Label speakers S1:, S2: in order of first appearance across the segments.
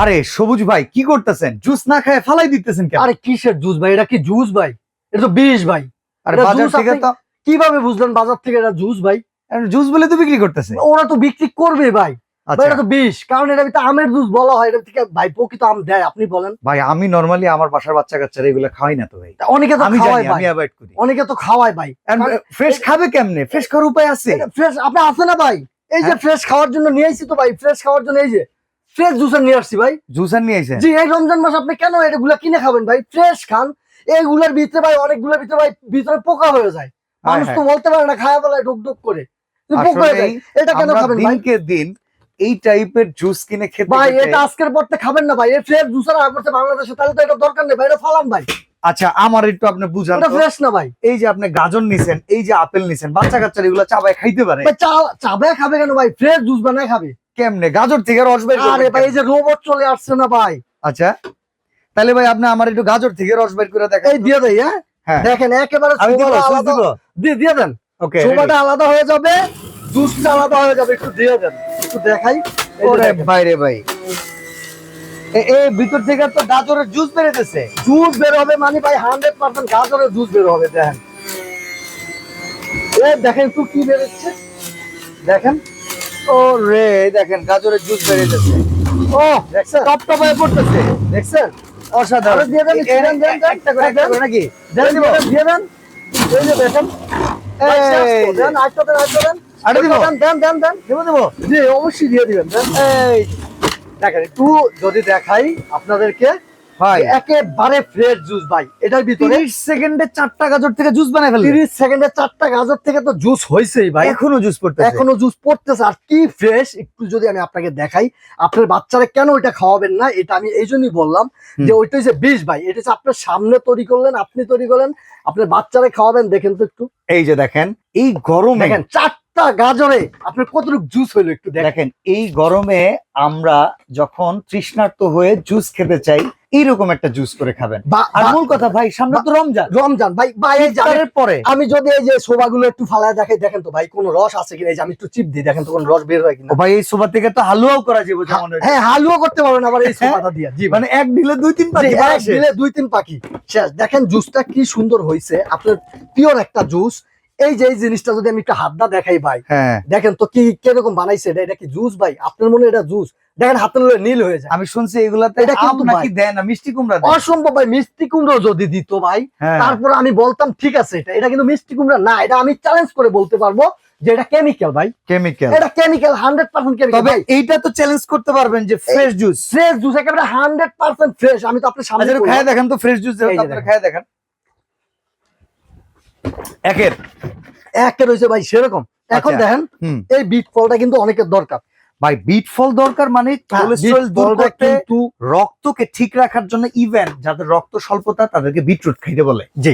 S1: আরে সবুজ ভাই কি করতেছেন? জুস না খায় ফালাই দিতেছেন কেন?
S2: আরে কিসের জুস ভাই? এটা কি জুস ভাই? এটা তো বিষ ভাই।
S1: আরে
S2: এটা
S1: বাজার
S2: জুস
S1: থেকে
S2: আপনি
S1: তো
S2: কিভাবে বুঝলেন বাজার থেকে এটা জুস ভাই?
S1: জুস বলে তো বিক্রি করতেছে।
S2: ওরা তো বিক্রি করবে ভাই। ভাই
S1: আচ্ছা
S2: এটা তো বিষ, কারণ এটা ভিতরে আমের জুস বলা হয়। এটা থেকে ভাই প্রকৃত আম দেয়, আপনি বলেন।
S1: ভাই আমি নরমালি আমার বাসার বাচ্চা কাচ্চারা এগুলো খাওয়াই না তো ভাই।
S2: তা অনেকে তো
S1: আমি
S2: খাওয়ায়
S1: জানি,
S2: ভাই,
S1: আমি অ্যাভয়েড করি।
S2: অনেকে তো খাওয়ায় ভাই।
S1: ফ্রেশ খাবে কেমনে? ফ্রেশ খাওয়ার উপায় আছে?
S2: ফ্রেশ আপনি আছে না ভাই? এই যে
S1: হ্যাঁ?
S2: ফ্রেশ খাওয়ার জন্য নিয়ে আসছি তো ভাই, ফ্রেশ খাওয়ার জন্য এই যে ফ্রেশ জুসার নিয়ে আসছি ভাই।
S1: জুসার নিয়ে আইছেন?
S2: জি, এই রমজান মাস আপনি কেন এগুলা কিনে খাবেন ভাই? ফ্রেশ খান। এইগুলার ভিতরে ভাই, অনেকগুলোর ভিতরে ভাই ভিতরে পোকা হয়ে যায়। মানুষ তো বলতে পারে না, খায়া বলায় ঢুক ঢুক করে কিন্তু পোকা হয়ে যায়। এটা কেন
S1: আমরা
S2: খাবেন ভাই?
S1: দিনকে দিন এই টাইপের জুস কিনে খেতে
S2: ভাই
S1: খেতে-
S2: এটা আজকের পর থেকে খাবেন না ভাই। এই ফ্রেশ জুসার আর করতে বাংলাদেশে, তাহলে তো এটা দরকার নেই ভাই, এটা ফালান ভাই।
S1: আচ্ছা আমার একটু আপনি বুঝান
S2: এটা
S1: তো।
S2: ফ্রেশ না ভাই।
S1: এই যে আপনি গাজর নিছেন, এই যে আপেল নিছেন, বাচ্চা কাচ্চারা এগুলো চাবায় খাইতে পারে
S2: ভাই চাবায় খাবে কেন ভাই? ফ্রেশ জুস বানায় খাবে।
S1: কেমনে? গাজর থেকে রস বের করবেন
S2: আরে ভাই এই
S1: কেমনে?
S2: যে রোবট চলে আসছে না ভাই।
S1: আচ্ছা তাহলে ভাই আপনি আমার একটু গাজর থেকে রস বের করে দেখেন
S2: এই দিয়ে দেয়, হ্যাঁ
S1: হ্যাঁ
S2: দেখেন একেবারে
S1: আমি দিব,
S2: ছোবাটা
S1: সুজ
S2: আলাদা।
S1: দিব।
S2: দিয়ে দেন।
S1: ওকে
S2: ছোবাটা আলাদা হয়ে যাবে, জুসটা আলাদা হয়ে যাবে। একটু দিয়ে দেন, একটু দেখাই। এই যে
S1: ওরে
S2: দেখেন।
S1: ভাই রে ভাই, এই ভিতর থেকে তো গাজরের জুস বেরোতেছে।
S2: জুস বের হবে মানে ভাই 100% গাজরের জুস বের হবে। দেখেন এই দেখেন একটু কি বেরোচ্ছে, দেখেন।
S1: ও রে দেখেন গাজরের জুস বেরোতেছে।
S2: ও দেখছেন,
S1: টপ টপ হয়ে পড়তেছে।
S2: দেখছেন।
S1: অসাধারণ।
S2: আরে দিয়ে দেন, দেন, দেন, দেন।
S1: একটা করে নাকি
S2: দেন, দিয়ে দেন। এই যে দেখেন, ভাই, শেষ তো। দেন, আরেকটা দেন, আরেকটা দেন।
S1: আরেকটা দিব?
S2: দেন, দেন, দেন, দেন।
S1: দেবো দেবো।
S2: জি অবশ্যই দিয়ে দিবেন। দেন। এই দেখেন একটু যদি দেখাই আপনাদেরকে,
S1: ভাই
S2: একেবারে ফ্রেশ জুস ভাই। এটার ভিতরে
S1: 30 সেকেন্ডে 4টা গাজর থেকে জুস বানায় ফেলবে।
S2: 30 সেকেন্ডে 4টা গাজর থেকে তো জুস হয়েছেই ভাই।
S1: এখনো জুস পড়তেছে।
S2: এখনো জুস পড়তেছে, আর কি ফ্রেশ। একটু যদি আমি আপনাকে দেখাই, আপনার বাচ্চারা কেন ওইটা খাওয়াবেন না, এটা আমি এই জন্যই বললাম যে ওইটা যে বিষ ভাই। এটা হচ্ছে আপনার সামনে তৈরি করলেন, আপনি তৈরি করলেন, আপনার বাচ্চারা খাওয়াবেন। দেখেন তো একটু,
S1: এই যে দেখেন এই গরমে
S2: দেখেন 4টা গাজরে আপনার কতটুকু জুস হইলো একটু দেখেন।
S1: দেখেন এই গরমে আমরা যখন তৃষ্ণার্ত হয়ে জুস খেতে চাই এইরকম একটা জুস করে খাবেন। আর মূল কথা ভাই সামনে তো রমজান।
S2: রমজান ভাই, ভাই এই জানেন
S1: ইফতারের পরে
S2: আমি যদি এই যে শোভাগুলো একটু ফালায় দেখাই, দেখেন তো ভাই কোনো রস আছে কিনা। এই যে আমি একটু চিপ দিই, দেখেন তো কোনো রস বের হয় কিনা।
S1: ও ভাই এই সোফা থেকে তো হালুয়াও করা যাবে যেমন হয়েছে।
S2: হ্যাঁ হালুয়া করতে পারবেন আবার এই সোফাটা দিয়ে। জি
S1: মানে এক ঢিলে দুই তিন পাখি
S2: এক দিলে 2-3 পাখি শেষ। দেখেন জুসটা কি সুন্দর হয়েছে, আপনার পিওর একটা জুস। এই যে এই জিনিসটা যদি আমি একটু হাত দা দেখাই ভাই,
S1: হ্যাঁ
S2: দেখেন তো কি কিরকম বানাইছে। এটা কি জুস ভাই? আপনার মনে হয় এটা জুস? দেখেন হাতে লয়ে নীল হয়ে যায়।
S1: আমি শুনছি এগুলাতে
S2: এটা
S1: আম
S2: কিন্তু
S1: নাকি
S2: ভাই
S1: দেয় না, মিষ্টি কুমড়া দেয়।
S2: অসম্ভব ভাই। মিষ্টি কুমড়ো যদি দিত ভাই,
S1: হ্যাঁ।
S2: তারপর আমি বলতাম ঠিক আছে, এটা কিন্তু মিষ্টি কুমড়া না। এটা আমি চ্যালেঞ্জ করে বলতে পারবো যে এটা কেমিক্যাল ভাই।
S1: কেমিক্যাল।
S2: এটা কেমিক্যাল, 100% কেমিক্যাল।
S1: তবে এইটা তো চ্যালেঞ্জ করতে পারবেন যে ফ্রেশ জুস।
S2: ফ্রেশ জুস একেবারে 100% ফ্রেশ। আমি তো আপনার সামনে
S1: আচ্ছা একটু খায় দেখেন তো ফ্রেশ জুস
S2: এই যে
S1: আপনারা খায় দেখেন। একের
S2: একে রয়েছে ভাই সেরকম। এখন
S1: আচ্ছা।
S2: দেখেন
S1: হুম
S2: এই বিট ফলটা কিন্তু অনেকের দরকার
S1: ভাই বিট ফল দরকার মানে কোলেস্টেরল
S2: বিট
S1: দূর
S2: ফলটা
S1: করতে,
S2: কিন্তু
S1: রক্তকে ঠিক রাখার জন্য, ইভেন যাদের রক্ত স্বল্পতা তাদেরকে বিটরুট খাইতে বলে।
S2: জি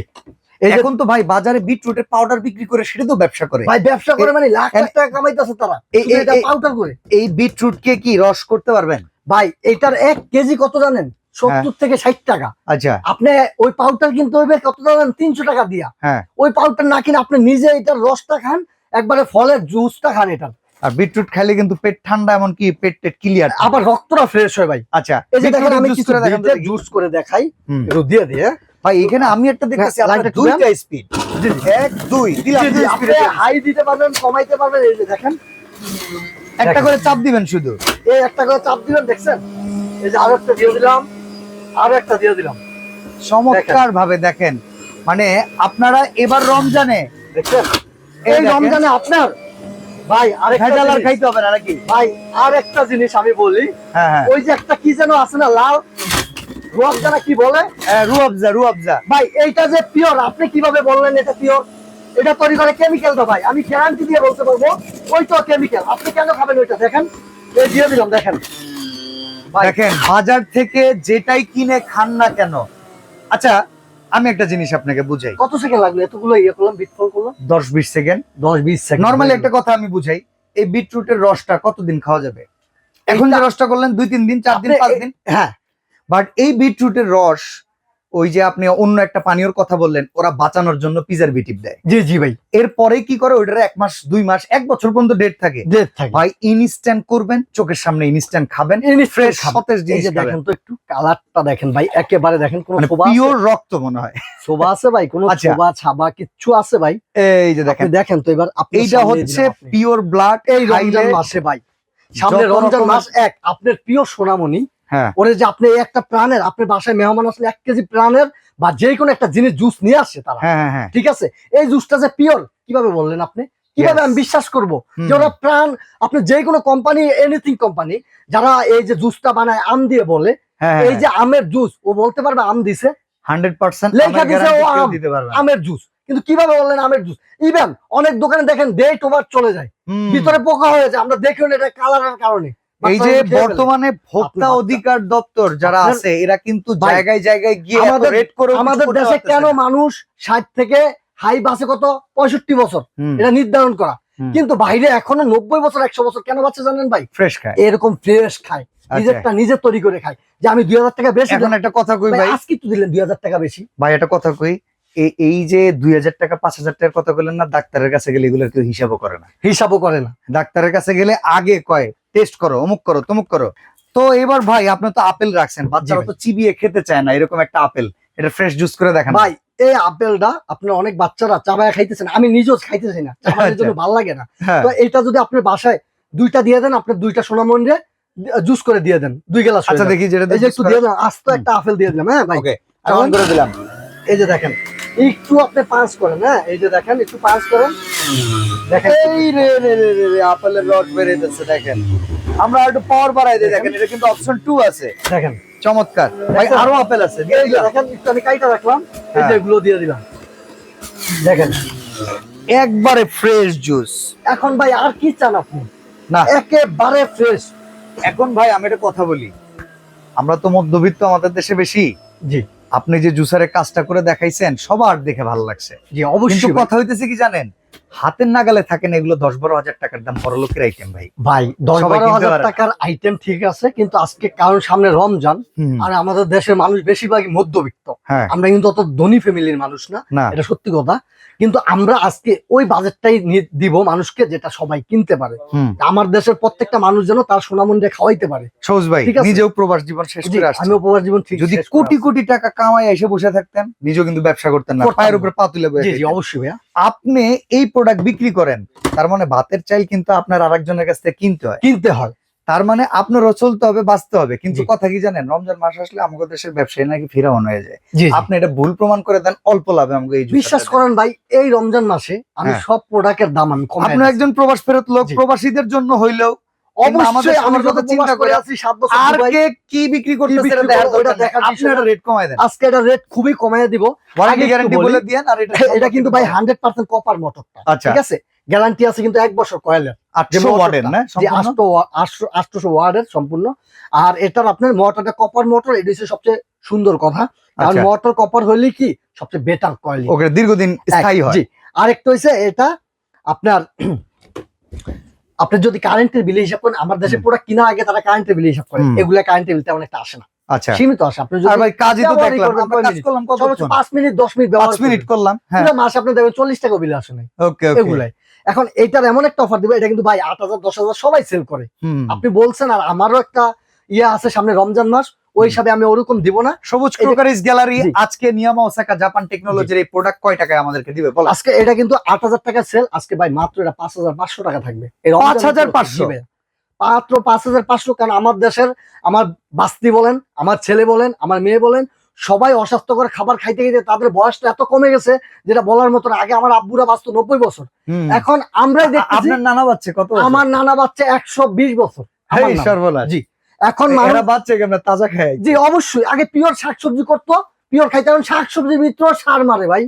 S2: এই যে
S1: এখন তো ভাই বাজারে বিটরুটের পাউডার বিক্রি করে সেটা তো ব্যবসা করে।
S2: ভাই ব্যবসা করে মানে লাখ লাখ টাকা কামাইতেছে তারা শুধু এটা পাউডার করে।
S1: এই বিটরুটকে কি রস করতে পারবেন?
S2: ভাই এটার 1 কেজি কত জানেন? 70 থেকে 60 টাকা।
S1: আচ্ছা
S2: আপনি ওই পাউডার কিনতে হইবে কত জানেন? 300 টাকা দিয়া।
S1: হ্যাঁ।
S2: ওই পাউডার না কিনে আপনি নিজে এটার রসটা খান, একবারে ফলের জুসটা খান। এটা
S1: আর বিটরুট খাইলে কিন্তু পেট ঠান্ডা, এমনকি পেট টেট ক্লিয়ার।
S2: আবার রক্তটা ফ্রেশ হয় ভাই।
S1: আচ্ছা
S2: এই যে দেখেন আমি
S1: জুস
S2: কিছু
S1: করে দেখেন তো দেখি।
S2: জুস করে দেখাই,
S1: হুম।
S2: একটু দিয়ে দিয়ে।
S1: ভাই এখানে আমি একটা দেখতেছি
S2: হ্যাঁ,
S1: আপনার
S2: লাইনটা একটু
S1: দুইটা স্পিড।
S2: জি, জি।
S1: 1 2 দিলাম,
S2: জি, জি,
S1: দুই
S2: আপনি
S1: speed এ।
S2: হাই দিতে পারবেন, কমাইতে পারবেন। এই যে দেখেন
S1: একটা
S2: দেখেন।
S1: করে চাপ দিবেন শুধু।
S2: এই একটা করে চাপ দিবেন, দেখছেন? এই যে আরো একটা দিয়ে দিলাম, আরো একটা দিয়ে দিলাম।
S1: চমৎকার ভাবে দেখেন। মানে আপনারা এবার রমজানে
S2: দেখছেন?
S1: এই
S2: এই
S1: দেখেন।
S2: রমজানে আপনার ভাই আরেকটা
S1: ভেজাল আর
S2: জিনিস,
S1: খাইতে হবে না নাকি?
S2: ভাই আরেকটা জিনিস আমি বলি।
S1: হ্যাঁ হ্যাঁ
S2: ওই যে একটা কি যেন আছে না, লাল রোয়াবজানা কি বলে
S1: রুয়াবজা রুয়াবজা।
S2: ভাই? এইটা যে পিওর, আপনি কিভাবে বললেন এটা পিওর? এটা তৈরি করে কেমিক্যাল তো ভাই, আমি গ্যারান্টি দিয়ে বলতে পারবো ওইটা কেমিক্যাল। আপনি কেন খাবেন ওইটা? দেখেন এই দিয়ে দিলাম, দেখেন ভাই।
S1: দেখেন বাজার থেকে যেটাই কিনে খান না কেন। আচ্ছা আমি একটা জিনিস আপনাকে বুঝাই।
S2: কত সেকেন্ড লাগলো এতগুলো ইয়ে করলাম, বিট ফল করলাম?
S1: 10-20 সেকেন্ড।
S2: 10-20 সেকেন্ড।
S1: নরমালি একটা কথা আমি বুঝাই, এই বিটরুটের রসটা কতদিন খাওয়া যাবে? এখন যে রসটা করলেন 2-3 দিন, 4 দিন, 5 দিন।
S2: হ্যাঁ
S1: বাট এই বিটরুটের রস ওই যে আপনি অন্য একটা পানীয়র কথা বললেন, ওরা বাঁচানোর জন্য প্রিজারভেটিভ দেয়।
S2: জি জি ভাই,
S1: এরপরে কি করে ওইটার 1 মাস 2 মাস 1 বছর পর্যন্ত ডেট থাকে। ভাই ইনস্ট্যান্ট করবেন, চোখের সামনে ইনস্ট্যান্ট খাবেন, ফ্রেশ সতেজ জিনিস খাবেন।
S2: দেখেন তো একটু কালারটা দেখেন ভাই, একেবারে দেখেন কোনো শোভা
S1: পিওর রক্ত মনে হয়।
S2: শোভা আছে ভাই, কোনো শোভা ছাবা কিচ্ছু আছে ভাই?
S1: এই যে দেখেন,
S2: দেখেন তো এবার
S1: এইটা হচ্ছে পিওর ব্লাড।
S2: এই রমজান মাসে ভাই, সামনে রমজান মাস, আপনার প্রিয় সোনামণি,
S1: হ্যাঁ
S2: ওরে যে আপনি একটা প্রাণের, আপনার বাসায় মেহমান আসলে 1 কেজি প্রাণের বা যে কোনো একটা জিনিস জুস নিয়ে আসছে তারা,
S1: হ্যাঁ
S2: ঠিক আছে, এই জুসটা যে পিওর কিভাবে বললেন আপনি? কিভাবে আমি বিশ্বাস করবো যে ওরা প্রাণ? আপনি যে কোনো কোম্পানি, এনিথিং কোম্পানি যারা এই যে জুসটা বানায় আম দিয়ে বলে, এই যে আমের জুস, ও বলতে পারবে আম দিছে
S1: 100%,
S2: লেখা দিছে ও আমের জুস, কিন্তু কিভাবে বললেন আমের জুস? ইভেন অনেক দোকানে দেখেন ডেট ওভার চলে যায়, ভিতরে পোকা হয়ে যায়, আমরা দেখি এটা কালারের কারণে।
S1: এই যে বর্তমানে ভোক্তা অধিকার দপ্তর যারা আছে, এরা কিন্তু জায়গায় জায়গায় গিয়ে রেড করে,
S2: আমাদের দেশে কেন মানুষ 60 থেকে হাই বাসে কত 65 বছর এটা নির্ধারণ করা, কিন্তু বাইরে এখনো 90 বছর 100 বছর কেন বাচ্চা জানেন ভাই?
S1: ফ্রেশ খায়,
S2: এরকম ফ্রেশ খায়, নিজেরটা নিজে তৈরি করে খায়। যে আমি 2000 টাকা বেশি,
S1: এখন একটা কথা কই ভাই,
S2: আজকে তো দিলেন 2000 টাকা বেশি
S1: ভাই, একটা কথা কই, এই যে 2000 টাকা 5000 টাকার কথা বললেন না, ডাক্তারের কাছে গেলে এগুলোর কেউ হিসাবও করে না, ডাক্তারের কাছে গেলে আগে কয় টেস্ট করো, অমুক করো, তমুক করো। তো এবার ভাই আপনি তো আপেল রাখছেন, বাচ্চারা তো চিবিয়ে খেতে চায় না, এরকম একটা আপেল, এটা ফ্রেশ জুস করে দেখেন
S2: ভাই। এই আপেলটা আপনার অনেক বাচ্চারা চাবায় খাইতেছেন, আমি নিজেও খাইতেছি না, চাবানোর জন্য ভালো লাগে না। তো এটা যদি আপনার বাসায় 2টা দিয়ে দেন, আপনার 2টা সোনামণিরে জুস করে দিয়ে দেন 2 গ্লাস।
S1: আচ্ছা দেখি, যেটা
S2: একটু দিয়ে দেন, আস্ত একটা আপেল দিয়ে দিলাম। হ্যাঁ ভাই,
S1: ওকে, কেমন করে দিলাম?
S2: এই যে দেখেন, একটু আপনি পাঁচ করেন, হ্যাঁ এই যে দেখেন, একটু পাঁচ করেন, দেখেন
S1: এই রে রে রে রে রে, আপেলের রড বেরিয়ে যাচ্ছে, দেখেন। আমরা একটু পাওয়ার বাড়াই দিই, দেখেন এটা কিন্তু অপশন 2 আছে,
S2: দেখেন
S1: চমৎকার ভাই। আরো আপেল আছে, দিয়ে দিলাম,
S2: দেখেন একটু আমি কাইটা রাখলাম, এই যে এগুলো দিয়ে দিলাম, দেখেন
S1: একবারে ফ্রেশ জুস।
S2: এখন ভাই আর কি চান আপনি?
S1: না
S2: একেবারে ফ্রেশ।
S1: এখন ভাই আমি একটা কথা বলি, আমরা তো মধ্যবিত্ত আমাদের দেশে বেশি।
S2: জি,
S1: আপনি যে জুসারের কাজটা করে দেখাইছেন সবার দেখে ভালো লাগছে।
S2: জি অবশ্যই।
S1: কথা হইতেছে কি জানেন, হাতের নাগালে থাকেন এগুলো 10-12 হাজার টাকার দাম, বড়লোকের আইটেম ভাই।
S2: ভাই 10-12 হাজার টাকার আইটেম ঠিক আছে, কিন্তু আজকে কারণ সামনে রমজান, আর আমাদের দেশের মানুষ বেশিরভাগই মধ্যবিত্ত, আমরা কিন্তু অত ধনী ফ্যামিলির মানুষ না, এটা সত্যি কথা। কিন্তু আমরা আজকে ওই বাজেটটাই দিব মানুষকে, যেটা সবাই কিনতে পারে। আমার দেশের প্রত্যেকটা মানুষ যেন তার সোনামন্ডে খাওয়াইতে পারে।
S1: সৌজ ভাই নিজেও প্রবাস জীবন শেষ করে আসছে,
S2: আমিও প্রবাস জীবন ঠিক,
S1: যদি কোটি কোটি টাকা কামাই এসে বসে থাকতেন, নিজেও কিন্তু ব্যবসা করতেন না, পায়ের উপরে পা তুলে বসে।
S2: জি অবশ্যই ভাইয়া।
S1: আপনি এই প্রোডাক্ট বিক্রি করেন, তার মানে ভাতের চাল কিন্তু আপনার আরেকজনের কাছ থেকে কিনতে হয়, তার মানে আপনারও চলতে হবে, বাঁচতে হবে। কিন্তু কথা কি জানেন, রমজান মাস আসলে আমাদের দেশের ব্যবসায়ী নাকি ফিরাউন হয়ে যায়। আপনি এটা ভুল প্রমাণ করে দেন, অল্প লাভে আমাকে এই
S2: বিশ্বাস করেন ভাই, এই রমজান মাসে আমি সব প্রোডাক্টের দাম আমি কমাই।
S1: আপনি একজন প্রবাস ফেরত লোক, প্রবাসীদের জন্য হইলেও
S2: অবশ্যই আমার কথা চিন্তা করে আছি 7 বছর
S1: আর কে কি বিক্রি করতেছে এটা দেখার দরকার নেই, আপনি এটা রেট কমায় দেন।
S2: আজকে এটা রেট খুবই কমায় দিব,
S1: ওয়ারেন্টি গ্যারান্টি বলে দেন। আর
S2: এটা কিন্তু ভাই 100% কপার মোটরটা, ঠিক আছে, গ্যারান্টি আছে কিন্তু 1 বছর কয়েলের,
S1: 800 ওয়াটের না,
S2: 800 ওয়াটের সম্পূর্ণ। আর এটার আপনার মোটরটা কপার মোটর, এটা হচ্ছে সবচেয়ে সুন্দর কথা, কারণ মোটর কপার হইলে কি সবচেয়ে বেটার কোয়ালিটি,
S1: ওকে দীর্ঘদিন স্থায়ী হয়।
S2: জি, আরেকটা হইছে এটা আপনার আপনি যদি কারেন্টের বিল হিসাব করেন, আমার দেশে পুরো কিনা আগে তারা কারেন্টের বিল হিসাব করে, এগুলা কারেন্টের বিল তেমন একটা আসে না,
S1: আচ্ছা
S2: সীমিত আসে। আপনি যদি
S1: ভাই কাজই তো দেখলাম, আমরা কাজ করলাম কত,
S2: 5 মিনিট 10 মিনিট ব্যবহার
S1: 5 মিনিট করলাম, হ্যাঁ
S2: পুরো মাসে আপনি দেখবেন 40 টাকা বিল আসে না।
S1: ওকে ওকে,
S2: এগুলাই এখন এইটার এমন একটা অফার দিব, এটা কিন্তু ভাই 8000 10000 সবাই সেল করে, আপনি বলছেন। আর আমারও একটা ইয়ে আছে সামনে রমজান মাস, ওই হিসাবে আমি ওরকম দিব না।
S1: সবুজ ক্রোকারিজ গ্যালারি আজকে নিয়ামা ওসাকা জাপান টেকনোলজির এই প্রোডাক্ট কয় টাকায় আমাদেরকে দিবে বল?
S2: আজকে এটা কিন্তু 8000 টাকা সেল, আজকে ভাই মাত্র এটা 5500 টাকা থাকবে।
S1: 5500
S2: মাত্র 5500। কারণ আমার দেশের আমার বাস্তি বলেন, আমার ছেলে বলেন, আমার মেয়ে বলেন, সবাই অস্বাস্থ্যকর খাবার খাইতে খাইতে তাদের বয়সটা এত কমে গেছে যেটা বলার মতো না। আগে আমার আব্বুরা বাঁচত 90 বছর, এখন আমরাই দেখতেছি।
S1: আপনার নানা বাচ্চা কত?
S2: আমার নানা বাচ্চা 120 বছর। জি, এখন
S1: মানুষ বাচ্চা কেমন তাজা খায়?
S2: জি অবশ্যই। আগে পিওর শাকসবজি করতো, পিওর খাইতে, এখন শাকসবজির ভিতরে সার মারে ভাই।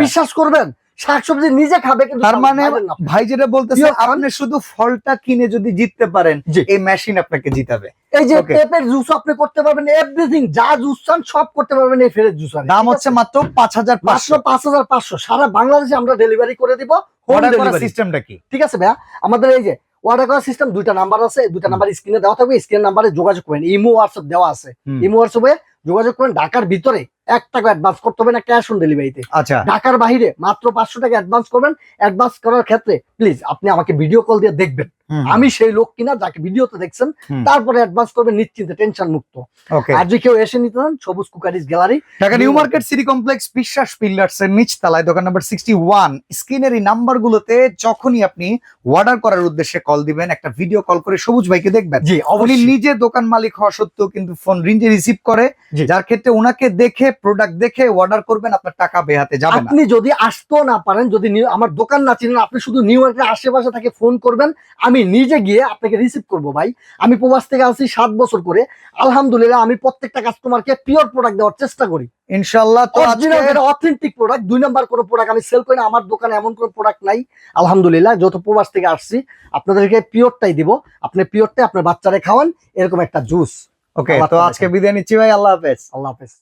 S2: বিশ্বাস করবেন, শাকসবজি নিজে খাবে, কিন্তু
S1: তার মানে ভাই যেটা বলতেছে, আপনি শুধু ফলটা কিনে যদি জিততে পারেন, এই মেশিন আপনাকে জিতাবে।
S2: এই যে পেঁপের জুস আপনি করতে পারবেন, এভরিথিং যা জুস চান সব করতে পারবেন এই ফ্রেশ জুসার।
S1: দাম হচ্ছে মাত্র 5500।
S2: 5500 সারা বাংলাদেশে আমরা ডেলিভারি করে দিব।
S1: অর্ডার করার সিস্টেমটা কি?
S2: ঠিক আছে ভাইয়া, আমাদের এই যে অর্ডার করার সিস্টেম 2টা নাম্বার আছে, 2টা নাম্বার স্ক্রিনে দেওয়া থাকবে, স্ক্রিন নাম্বারে যোগাযোগ করেন। ইমো হোয়াটসঅ্যাপ দেওয়া আছে, ইমো হোয়াটসঅ্যাপে যোগাযোগ করেন। ঢাকার ভিতরে 1 টাকা অ্যাডভান্স করতে হবে না, ক্যাশ অন ডেলিভারিতে।
S1: আচ্ছা,
S2: ঢাকার বাইরে মাত্র 500 টাকা অ্যাডভান্স করবেন। অ্যাডভান্স করার ক্ষেত্রে প্লিজ আপনি আমাকে ভিডিও কল দিয়ে দেখবেন, আমি সেই লোক কিনা যাকে ভিডিওতে দেখছেন, তারপরে অ্যাডভান্স করবেন নিশ্চিন্তে, টেনশন মুক্ত।
S1: ওকে।
S2: আর যদি কেউ এসে নিতে চান, সবুজ cookeries gallery,
S1: Dhaka new market city complex বিশ্বাস বিল্ডার্স এর নিচ তলায়, দোকান নাম্বার 61। স্ক্রিনের এই নাম্বারগুলোতে যখনই আপনি অর্ডার করার উদ্দেশ্যে কল দিবেন, একটা ভিডিও কল করে সবুজ ভাইকে দেখবেন।
S2: জি
S1: উনি
S2: অবশ্যই।
S1: নিজে দোকান মালিক হওয়া সত্ত্বেও কিন্তু ফোন রিসিভ করে,
S2: জি।
S1: যার ক্ষেত্রে ওনাকে দেখে প্রোডাক্ট দেখে অর্ডার করবেন, আপনার টাকা বেহাতে যাবে না।
S2: আপনি যদি আসতেও না পারেন, যদি আমার দোকান না চিনেন, আপনি শুধু নিউ মার্কেটের আশেপাশে থেকে ফোন করবেন, আমি নিজে গিয়ে আপনাকে রিসিভ করব ভাই। আমি প্রবাস থেকে আসি 7 বছর করে, আলহামদুলিল্লাহ আমি প্রত্যেকটা কাস্টমারকে পিওর প্রোডাক্ট দেওয়ার চেষ্টা করি।
S1: ইনশাআল্লাহ। তো আজকে
S2: অথেন্টিক প্রোডাক্ট, 2 নাম্বার কোনো প্রোডাক্ট আমি সেল করি না। আমার দোকানে এমন কোনো প্রোডাক্ট নাই আলহামদুলিল্লাহ। যত প্রবাস থেকে আসছি আপনাদেরকে পিওরটাই দিব। আপনি পিওরটাই আপনার বাচ্চারে খাওয়ান, এরকম একটা জুস।
S1: ওকে, তো আজকে বিদায় নিচ্ছি ভাই, আল্লাহ হাফেজ।
S2: আল্লাহ হাফেজ।